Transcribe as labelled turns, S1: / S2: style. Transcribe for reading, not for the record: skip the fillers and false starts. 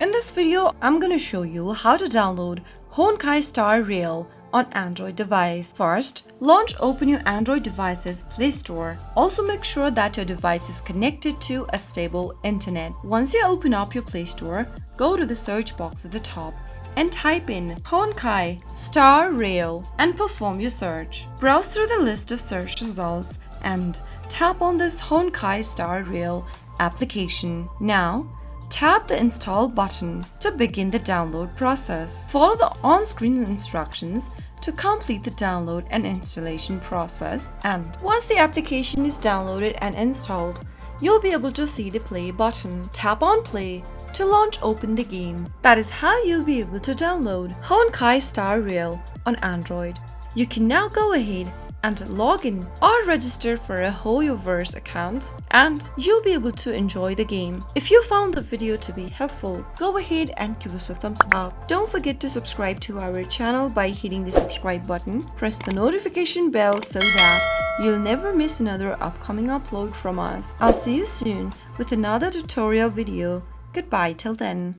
S1: In this video, I'm gonna show you how to download Honkai Star Rail on Android device. First, open your Android device's Play Store. Also make sure that your device is connected to a stable internet. Once you open up your Play Store, go to the search box at the top and type in Honkai Star Rail and perform your search. Browse through the list of search results and tap on this Honkai Star Rail application. Now, tap the install button to begin the download process. Follow the on-screen instructions to complete the download and installation process, and once the application is downloaded and installed, you'll be able to see the play button. Tap on play to launch open the game. That is how you'll be able to download Honkai Star Rail on Android. You can now go ahead and log in or register for a HoYoverse account, and you'll be able to enjoy the game. If you found the video to be helpful, go ahead and give us a thumbs up. Don't forget to subscribe to our channel by hitting the subscribe button. Press the notification bell so that you'll never miss another upcoming upload from us. I'll see you soon with another tutorial video. Goodbye till then.